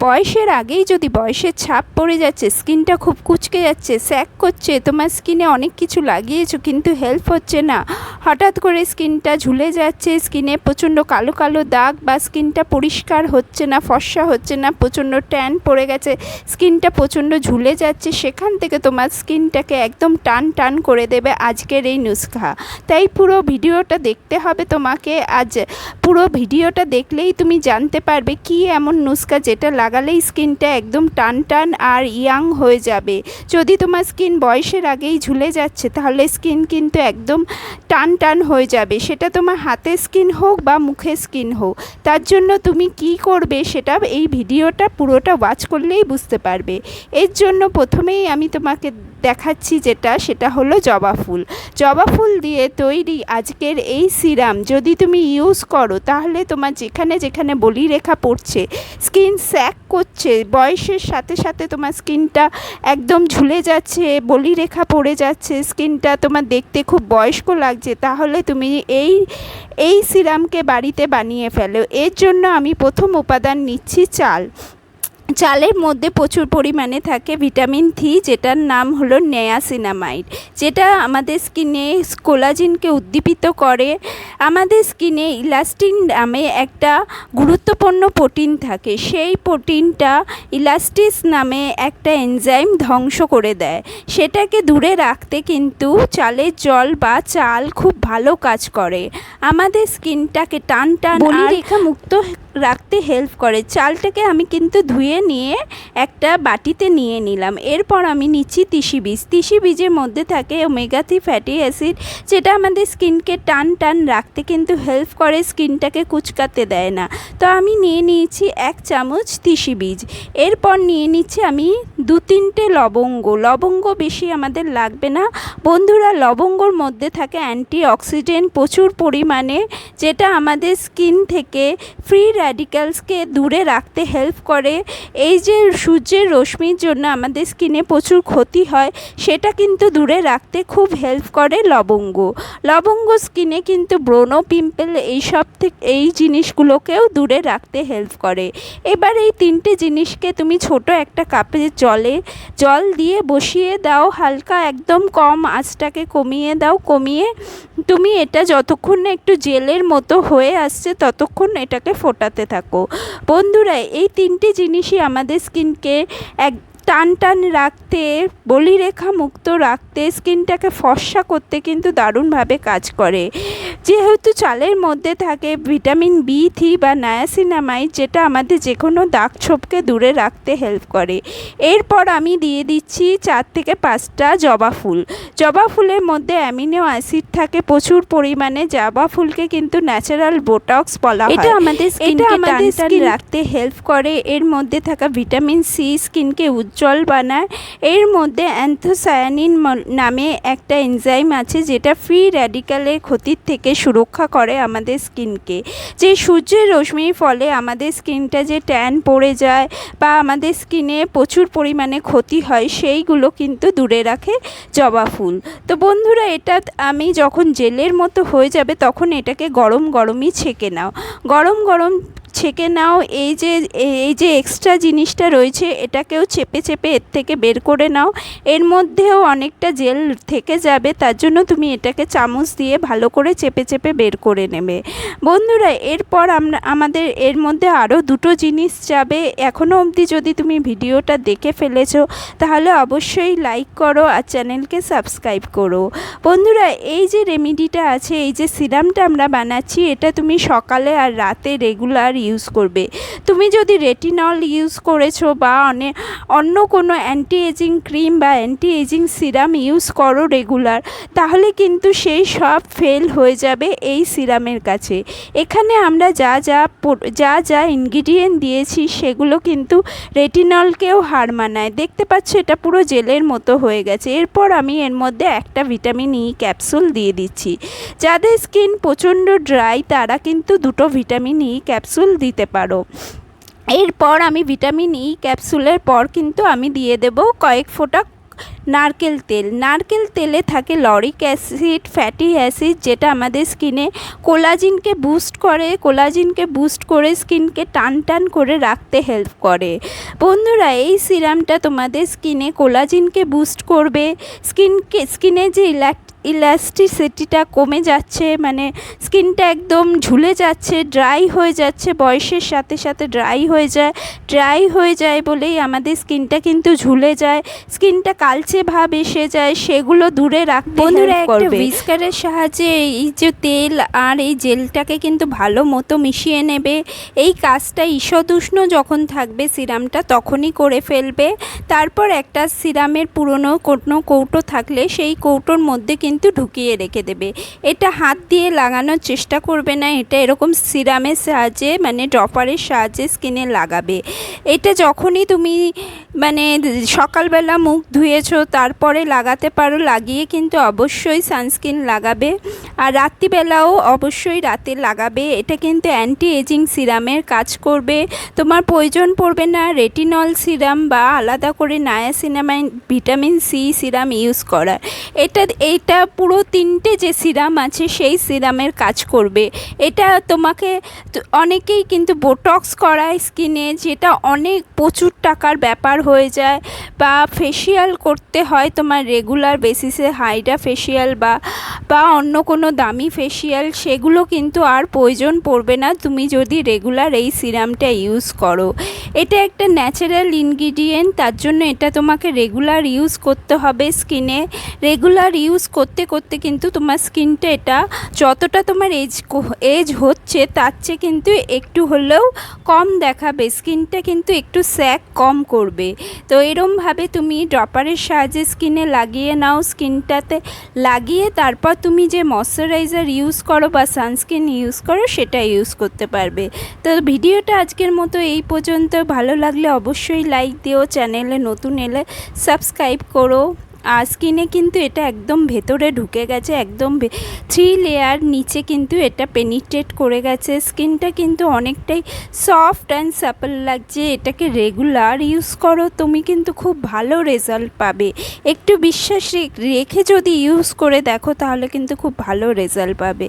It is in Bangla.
বয়সের আগেই যদি বয়সের ছাপ পড়ে যাচ্ছে, স্কিনটা খুব কুঁচকে যাচ্ছে, স্যাগ করছে, তোমার স্কিনে অনেক কিছু লাগিয়েছো কিন্তু হেল্প হচ্ছে না, হঠাৎ করে স্কিনটা ঝুলে যাচ্ছে, স্কিনে প্রচণ্ড কালো কালো দাগ বা স্কিনটা পরিষ্কার হচ্ছে না, ফর্সা হচ্ছে না, প্রচণ্ড ট্যান পড়ে গেছে, স্কিনটা প্রচণ্ড ঝুলে যাচ্ছে, সেখান থেকে তোমার স্কিনটাকে একদম টান টান করে দেবে আজকের এই নুস্খা। তাই পুরো ভিডিওটা দেখতে হবে তোমাকে। আজ পুরো ভিডিওটা দেখলেই তুমি জানতে পারবে কি এমন নুস্খা যেটা লাগালেই স্কিনটা একদম টান টান আর ইয়াং হয়ে যাবে। যদি তোমার স্কিন বয়সের আগেই ঝুলে যাচ্ছে তাহলে স্কিন কিন্তু একদম টান টান হয়ে যাবে, সেটা তোমার হাতের স্কিন হোক বা মুখের স্কিন হোক। তার জন্য তুমি কি করবে সেটা এই ভিডিওটা পুরোটা ওয়াচ করলেই বুঝতে পারবে। এর জন্য প্রথমেই আমি তোমাকে দেখাচ্ছি সেটা হলো জবা ফুল। জবা ফুল দিয়ে তৈরি আজকের এই সিরাম যদি তুমি ইউজ করো তাহলে তোমার যেখানে যেখানে বলিরেখা পড়ছে, স্কিন স্যাগ করছে, বয়সের সাথে সাথে তোমার স্কিনটা একদম ঝুলে যাচ্ছে, বলিরেখা পড়ে যাচ্ছে, স্কিনটা তোমার দেখতে খুব বয়স্ক লাগছে, তাহলে তুমি এই সিরামকে বাড়িতে বানিয়ে ফেলো। এর জন্য আমি প্রথম উপাদান নিচ্ছি চাল। চালের মধ্যে প্রচুর পরিমাণে থাকে ভিটামিন সি, যেটার নাম হলো নিয়াসিনামাইড, যেটা আমাদের স্কিনে কোলাজিনকে উদ্দীপিত করে। আমাদের স্কিনে ইলাস্টিন নামে একটা গুরুত্বপূর্ণ প্রোটিন থাকে, সেই প্রোটিনটা ইলাস্টিস নামে একটা এনজাইম ধ্বংস করে দেয়। সেটাকে দূরে রাখতে কিন্তু চালের জল বা চাল খুব ভালো কাজ করে, আমাদের স্কিনটাকে টান টান বলিরেখা মুক্ত রাখতে হেল্প করে। চালটাকে আমি কিন্তু ধুয়ে নিয়ে একটা বাটিতে নিয়ে নিলাম। এরপর আমি নিচ্ছি তিসি বীজ। তিসি বীজের মধ্যে থাকে ওমেগা 3 ফ্যাটি অ্যাসিড, যেটা আমাদের স্কিনকে টান টান রাখতে কিন্তু হেল্প করে, স্কিনটাকে কুচকাতে দেয় না। তো আমি নিয়ে নিয়েছি 1 চামচ তিসি বীজ। এরপর নিয়ে নিচ্ছি আমি 2-3টে লবঙ্গ। লবঙ্গ বেশি আমাদের লাগবে না বন্ধুরা। লবঙ্গর মধ্যে থাকে অ্যান্টিঅক্সিডেন্ট প্রচুর পরিমাণে, যেটা আমাদের স্কিন থেকে ফ্রি র্যাডিক্যালসকে দূরে রাখতে হেল্প করে। এই যে সূর্যের রশ্মির জন্য আমাদের স্কিনে প্রচুর ক্ষতি হয়, সেটা কিন্তু দূরে রাখতে খুব হেল্প করে লবঙ্গ। লবঙ্গ স্কিনে কিন্তু ব্রণ, পিম্পল এই জিনিসগুলোকেও দূরে রাখতে হেল্প করে। এবার এই 3টে জিনিসকে তুমি ছোট একটা কাপে জল দিয়ে বসিয়ে দাও, হালকা একদম কম আঁচটাকে কমিয়ে দাও। কমিয়ে তুমি এটা যতক্ষণ না একটু জেলের মতো হয়ে আসছে ততক্ষণ এটাকে ফোটাতে থাকো। বন্ধুরা, এই 3টে জিনিসই আমাদের স্কিনকে এক টান টান রাখতে, বলিরেখা মুক্ত রাখতে, স্কিনটাকে ফর্সা করতে কিন্তু দারুণভাবে কাজ করে। যেহেতু চালের মধ্যে থাকে ভিটামিন B3 বা নায়াসিনামাইড, যেটা আমাদের যে কোনো দাগ ছোপকে দূরে রাখতে হেল্প করে। এরপর আমি দিয়ে দিচ্ছি 4 থেকে 5টা জবা ফুল। জবা ফুলের মধ্যে অ্যামিনো অ্যাসিড থাকে প্রচুর পরিমাণে। জবা ফুলকে কিন্তু ন্যাচারাল বোটক্স বলা হয়। এটা আমাদের স্কিনকে টান টান রাখতে হেল্প করে। এর মধ্যে থাকা ভিটামিন সি স্কিনকে উজ্জ্বল বানায়। এর মধ্যে অ্যান্থোসায়ানিন নামে একটা এনজাইম আছে, যেটা ফ্রি র্যাডিক্যালের ক্ষতির থেকে সুরক্ষা করে আমাদের স্কিনকে। যে সূর্যের রশ্মির ফলে আমাদের স্কিনটা যে ট্যান পড়ে যায় বা আমাদের স্কিনে প্রচুর পরিমাণে ক্ষতি হয়, সেইগুলো কিন্তু দূরে রাখে জবা ফুল। তো বন্ধুরা, এটা আমি যখন জেলের মতো হয়ে যাবে তখন এটাকে গরম গরমই ছেঁকে নাও। গরম গরম ছেঁকে নাও। এই যে এক্সট্রা জিনিসটা রয়েছে এটাকেও চেপে চেপে এর থেকে বের করে নাও। এর মধ্যেও অনেকটা জেল থেকে যাবে, তার জন্য তুমি এটাকে চামচ দিয়ে ভালো করে চেপে চেপে বের করে নেবে। বন্ধুরা, এরপর আমাদের এর মধ্যে আরও 2টো জিনিস যাবে। এখনও অবধি যদি তুমি ভিডিওটা দেখে ফেলেছো তাহলে অবশ্যই লাইক করো আর চ্যানেলকে সাবস্ক্রাইব করো। বন্ধুরা, এই যে রেমেডিটা আছে, এই যে সিরামটা আমরা বানাচ্ছি, এটা তুমি সকালে আর রাতে রেগুলার ইউজ করবে। তুমি যদি রেটিনল ইউজ করেছো বা অন্য কোনো অ্যান্টি এজিং ক্রিম বা অ্যান্টি এজিং সিরাম ইউজ করো রেগুলার, তাহলে কিন্তু সেই সব ফেল হয়ে যাবে এই সিরামের কাছে। এখানে আমরা যা যা ইনগ্রিডিয়েন্ট দিয়েছি সেগুলো কিন্তু রেটিনলকেও হার মানায়। দেখতে পাচ্ছ এটা পুরো জেলের মতো হয়ে গেছে। এরপর আমি এর মধ্যে একটা ভিটামিন ই ক্যাপসুল দিয়ে দিচ্ছি। যাদের স্কিন প্রচণ্ড ড্রাই তারা কিন্তু 2টো ভিটামিন ই ক্যাপসুল দিতে পারো। এরপর আমি ভিটামিন ই ক্যাপসুলের পর কিন্তু আমি দিয়ে দেব কয়েক ফোঁটা নারকেল তেলে থাকে লরিক অ্যাসিড, ফ্যাটি অ্যাসিড, যেটা আমাদের স্কিনে কোলাজিনকে বুস্ট করে স্কিনকে টান করে রাখতে হেল্প করে। বন্ধুরা, এই সিরামটা তোমাদের স্কিনে কোলাজিনকে বুস্ট করবে, স্কিনে যে ইলাস্টিসিটিটা কমে যাচ্ছে, মানে স্কিনটা একদম ঝুলে যাচ্ছে, ড্রাই হয়ে যাচ্ছে, বয়সের সাথে সাথে ড্রাই হয়ে যায় বলেই আমাদের স্কিনটা কিন্তু ঝুলে যায়, স্কিনটা কালচে ভাব এসে যায়, সেগুলো দূরে রাখতে বন্ধুরা, হেল্প করবে। হুইস্কারের সাহায্যে এই যে তেল আর এই জেলটাকে কিন্তু ভালো মতো মিশিয়ে নেবে। এই কাজটা ঈষৎ উষ্ণ যখন থাকবে সিরামটা তখনই করে ফেলবে। তারপর একটা সিরামের পুরনো কোনো কৌটো থাকলে সেই কৌটোর মধ্যে কিন্তু ঢুকিয়ে রেখে দেবে। এটা হাত দিয়ে লাগানোর চেষ্টা করবে না, এটা এরকম সিরামের সাহায্যে মানে ড্রপারের সাহায্যে স্কিনে লাগাবে। এটা যখনই তুমি মানে সকালবেলা মুখ ধুয়েছো তারপরে লাগাতে পারো, লাগিয়ে কিন্তু অবশ্যই সানস্ক্রিন লাগাবে। আর রাত্রিবেলাও অবশ্যই রাতে লাগাবে। এটা কিন্তু অ্যান্টি এজিং সিরামের কাজ করবে। তোমার প্রয়োজন পড়বে না রেটিনল সিরাম বা আলাদা করে niacinamide vitamin C serum use করার। এটা পুরো 3টে যে সিরাম আছে সেই সিরামের কাজ করবে। এটা তোমাকে অনেকেই কিন্তু বোটক্স করায় স্কিনে, যেটা অনেক প্রচুর টাকার ব্যাপার হয়ে যায়, বা ফেসিয়াল করতে হয় তোমার রেগুলার বেসিসে, হাইড্রা ফেসিয়াল বা অন্য কোনো দামি ফেসিয়াল, সেগুলো কিন্তু আর প্রয়োজন পড়বে না তুমি যদি রেগুলার এই সিরামটা ইউজ করো। এটা একটা ন্যাচারাল ইনগ্রিডিয়েন্ট, তার জন্য এটা তোমাকে রেগুলার ইউজ করতে হবে স্কিনে। রেগুলার ইউজ করতে করতে কিন্তু তোমার স্কিনটা এটা যতটা তোমার এজ হচ্ছে তার চেয়ে কিন্তু একটু হলেও কম দেখাবে, স্কিনটা কিন্তু একটু স্যাগ কম করবে। তো এরমভাবে তুমি ড্রপারের সাহায্যে স্কিনে লাগিয়ে নাও, স্কিনটাতে লাগিয়ে তারপর তুমি যে ময়শ্চারাইজার ইউজ করো বা সানস্ক্রিন ইউজ করো সেটা ইউজ করতে পারবে। তো ভিডিওটা আজকের মতো এই পর্যন্ত। ভালো লাগলে অবশ্যই লাইক দিও, চ্যানেলে নতুন এলে সাবস্ক্রাইব করো। আর স্কিনে কিন্তু এটা একদম ভেতরে ঢুকে গেছে, একদম 3 লেয়ার নিচে কিন্তু এটা পেনিট্রেট করে গেছে। স্কিনটা কিন্তু অনেকটাই সফট অ্যান্ড স্যাপল লাগছে। এটাকে রেগুলার ইউজ করো, তুমি কিন্তু খুব ভালো রেজাল্ট পাবে। একটু বিশ্বাস রেখে যদি ইউজ করে দেখো তাহলে কিন্তু খুব ভালো রেজাল্ট পাবে।